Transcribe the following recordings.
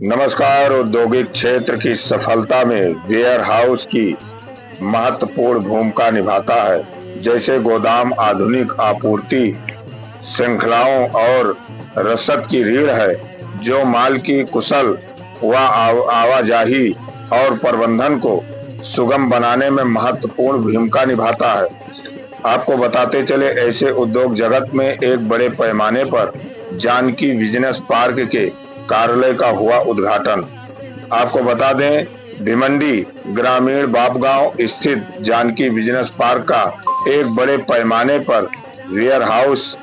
नमस्कार। औद्योगिक क्षेत्र की सफलता में वेयर हाउस की महत्वपूर्ण भूमिका निभाता है। जैसे गोदाम आधुनिक आपूर्ति श्रृंखलाओं और रसद की रीढ़ है, जो माल की कुशल व आवाजाही और प्रबंधन को सुगम बनाने में महत्वपूर्ण भूमिका निभाता है। आपको बताते चले, ऐसे उद्योग जगत में एक बड़े पैमाने पर जानकी बिजनेस पार्क के कार्यालय का हुआ उद्घाटन। आपको बता दें, भिमंडी ग्रामीण बापगांव स्थित जानकी बिजनेस पार्क का एक बड़े पैमाने पर वेयर हाउस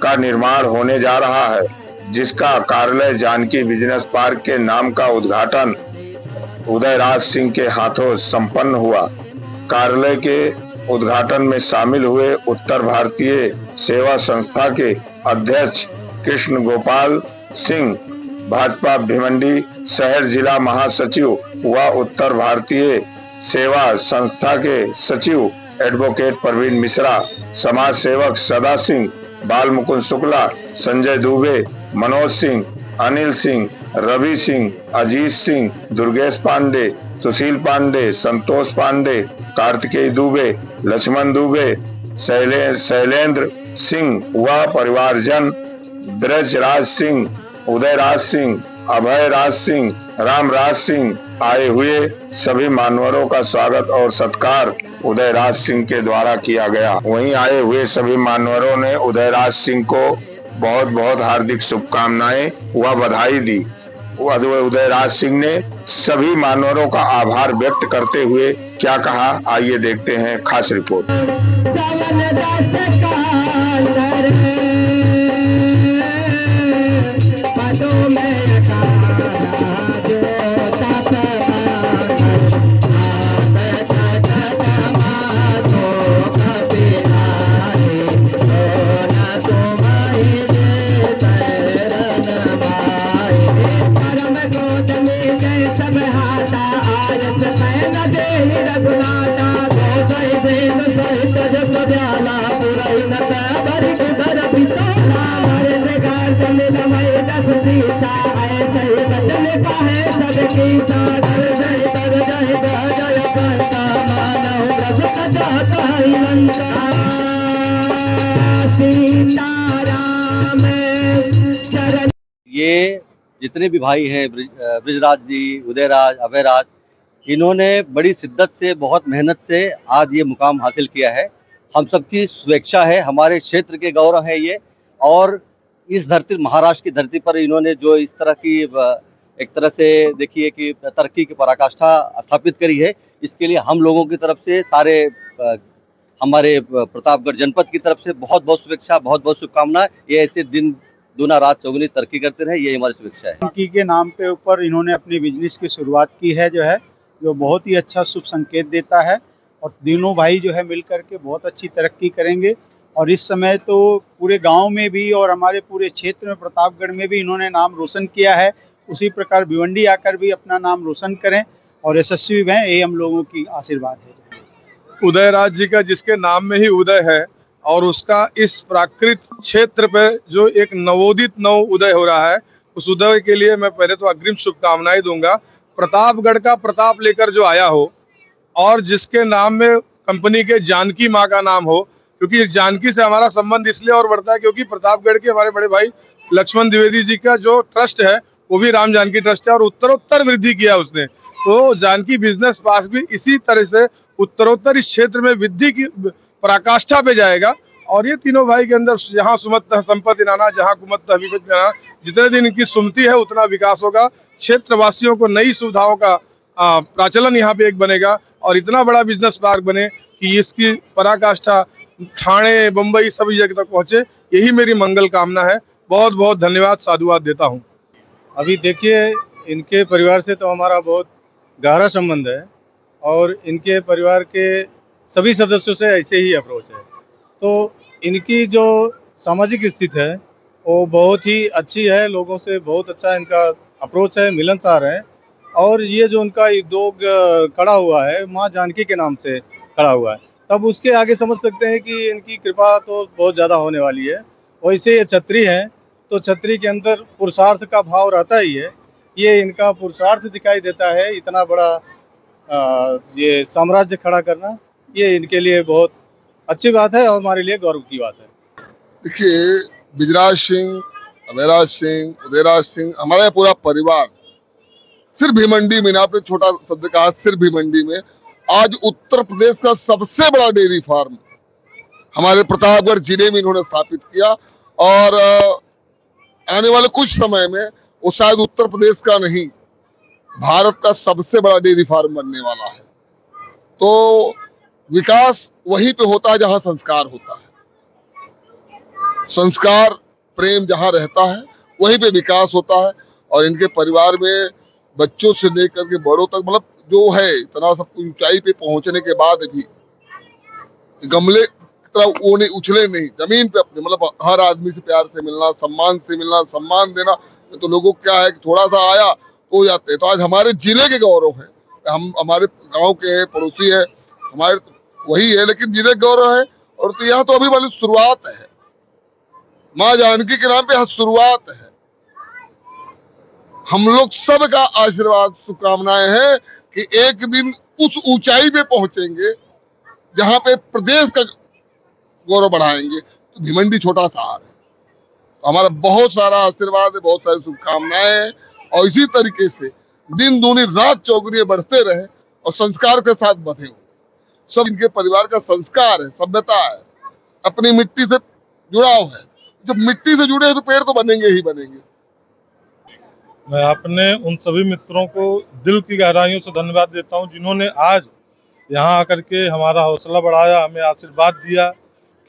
का निर्माण होने जा रहा है, जिसका कार्यालय जानकी बिजनेस पार्क के नाम का उद्घाटन उदयराज सिंह के हाथों संपन्न हुआ। कार्यालय के उद्घाटन में शामिल हुए उत्तर भारतीय सेवा संस्था के अध्यक्ष कृष्ण गोपाल सिंह, भाजपा भिमंडी शहर जिला महासचिव व उत्तर भारतीय सेवा संस्था के सचिव एडवोकेट प्रवीण मिश्रा, समाज सेवक सदा सिंह, बाल मुकुंद शुक्ला, संजय दुबे, मनोज सिंह, अनिल सिंह, रवि सिंह, अजीत सिंह, दुर्गेश पांडे, सुशील पांडे, संतोष पांडे, कार्तिकेय दुबे, लक्ष्मण दुबे, शैलेंद्र सिंह व परिवारजन, ब्रजराज सिंह, उदयराज सिंह, अभय राज सिंह, रामराज सिंह आए हुए सभी मान्यवरों का स्वागत और सत्कार उदयराज सिंह के द्वारा किया गया। वहीं आए हुए सभी मान्यवरों ने उदयराज सिंह को बहुत बहुत हार्दिक शुभकामनाएं व बधाई दी। उदयराज सिंह ने सभी मान्यवरों का आभार व्यक्त करते हुए क्या कहा, आइए देखते हैं खास रिपोर्ट। ये जितने भी भाई हैं, ब्रिजराज जी, उदयराज, अभयराज, इन्होंने बड़ी शिद्दत से, बहुत मेहनत से आज ये मुकाम हासिल किया है। हम सबकी शुभेच्छा है, हमारे क्षेत्र के गौरव है ये। और इस धरती, महाराष्ट्र की धरती पर इन्होंने जो इस तरह की एक तरह से देखिए कि तरक्की की पराकाष्ठा स्थापित करी है, इसके लिए हम लोगों की तरफ से, सारे हमारे प्रतापगढ़ जनपद की तरफ से बहुत बहुत शुभेच्छा, बहुत बहुत शुभकामनाएं। ये ऐसे दिन दूना रात चौगुनी तरक्की करते रहे, ये हमारी शुभेच्छा है। जानकी के नाम पे ऊपर इन्होंने अपनी बिजनेस की शुरुआत की है, जो बहुत ही अच्छा शुभ संकेत देता है। और तीनों भाई मिल करके बहुत अच्छी तरक्की करेंगे। और इस समय तो पूरे गांव में भी और हमारे पूरे क्षेत्र में, प्रतापगढ़ में भी इन्होंने नाम रोशन किया है। उसी प्रकार भिवंडी आकर भी अपना नाम रोशन करें और यशस्वी बने, ये हम लोगों की आशीर्वाद है। उदयराज जी का, जिसके नाम में ही उदय है, और उसका इस प्राकृत क्षेत्र पे जो एक नवोदित नव उदय हो रहा है, उस उदय के लिए मैं पहले तो अग्रिम शुभकामनाएं दूंगा। प्रतापगढ़ का प्रताप लेकर जो आया हो और जिसके नाम में कंपनी के जानकी माँ का नाम हो, क्योंकि जानकी से हमारा संबंध इसलिए और बढ़ता है क्योंकि प्रतापगढ़ के हमारे बड़े भाई लक्ष्मण द्विवेदी जी का जो ट्रस्ट है वो भी राम जानकी ट्रस्ट है और उत्तरोत्तर वृद्धि किया उसने। तो जानकी बिजनेस पार्क भी इसी तरह से उत्तरोत्तर इस क्षेत्र में वृद्धि की पराकाष्ठा पे जाएगा। और ये तीनों भाई के अंदर जहाँ सुमत संपत्ति नाना, जहाँ कुमत विपद नाना, जितने दिन इनकी सुमति है उतना विकास होगा। क्षेत्रवासियों को नई सुविधाओं का प्रचलन यहाँ पे एक बनेगा और इतना बड़ा बिजनेस पार्क बने कि इसकी पराकाष्ठा ठाणे, बम्बई सभी जगह तक पहुँचे। यही मेरी मंगल कामना है। बहुत बहुत धन्यवाद, साधुवाद देता हूँ। अभी देखिए, इनके परिवार से तो हमारा बहुत गहरा संबंध है और इनके परिवार के सभी सदस्यों से ऐसे ही अप्रोच है। तो इनकी जो सामाजिक स्थिति है वो बहुत ही अच्छी है, लोगों से बहुत अच्छा इनका अप्रोच है, मिलनसार है। और ये जो उनका उद्योग खड़ा हुआ है, माँ जानकी के नाम से खड़ा हुआ है, तब उसके आगे समझ सकते हैं कि इनकी कृपा तो बहुत ज़्यादा होने वाली है। वैसे ये छत्री हैं तो छत्री के अंदर पुरुषार्थ का भाव रहता ही है। ये इनका पुरुषार्थ दिखाई देता है। इतना बड़ा ये साम्राज्य खड़ा करना, ये इनके लिए बहुत अच्छी बात है और हमारे लिए गौरव की बात है। देखिए, बृजराज सिंह, अभयराज सिंह, उदयराज सिंह, हमारा पूरा परिवार सिर्फ भिवंडी में, आपने छोटा शब्द कहा, सिर्फ भिवंडी में आज उत्तर प्रदेश का सबसे बड़ा डेयरी फार्म हमारे प्रतापगढ़ जिले में इन्होंने स्थापित किया और आने वाले कुछ समय में वो शायद उत्तर प्रदेश का नहीं, भारत का सबसे बड़ा डेयरी फार्म बनने वाला है। तो विकास वहीं पे होता है जहां संस्कार होता है। संस्कार, प्रेम जहां रहता है वहीं पे विकास होता है। और इनके परिवार में बच्चों से लेकर के बड़ों तक, मतलब जो है इतना सब ऊंचाई पे पहुंचने के बाद भी गमले तरह वो नहीं उछले नहीं, जमीन पे अपने, मतलब हर आदमी से प्यार से मिलना, सम्मान से मिलना, सम्मान देना। तो लोगों को क्या है कि थोड़ा सा आया तो हो जाते हैं। तो आज हमारे जिले के गौरव है, हम हमारे गांव के हैं, पड़ोसी है, हमारे वही है, लेकिन जिले के गौरव है। और तो यहाँ तो अभी वाली शुरुआत है, माँ जानकी के नाम पे यहाँ शुरुआत है। हम लोग सबका आशीर्वाद, शुभकामनाएं हैं कि एक दिन उस ऊंचाई पे पहुंचेंगे जहां पे प्रदेश का गौरव बढ़ाएंगे। तो भिवंडी छोटा सा है, तो हमारा बहुत सारा आशीर्वाद है, बहुत सारी शुभकामनाएं हैं। और इसी तरीके से दिन दूनी रात चौगुनी बढ़ते रहे और संस्कार के साथ बढ़े हुए। सब इनके परिवार का संस्कार है, सभ्यता है, अपनी मिट्टी से जुड़ाव है। जब मिट्टी से जुड़े हैं तो पेड़ तो बनेंगे ही बनेंगे। मैं अपने उन सभी मित्रों को दिल की गहराइयों से धन्यवाद देता हूं जिन्होंने आज यहाँ आकर के हमारा हौसला बढ़ाया, हमें आशीर्वाद दिया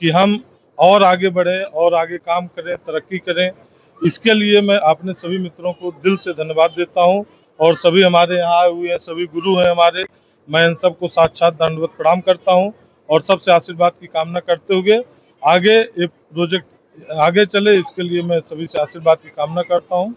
कि हम और आगे बढ़ें और आगे काम करें, तरक्की करें। इसके लिए मैं अपने सभी मित्रों को दिल से धन्यवाद देता हूं। और सभी हमारे यहाँ आए हुए हैं, सभी गुरु हैं हमारे, मैं इन सबको साक्षात दंडवत प्रणाम करता हूं और सबसे आशीर्वाद की कामना करते हुए आगे ये प्रोजेक्ट आगे चले, इसके लिए मैं सभी से आशीर्वाद की कामना करता हूँ।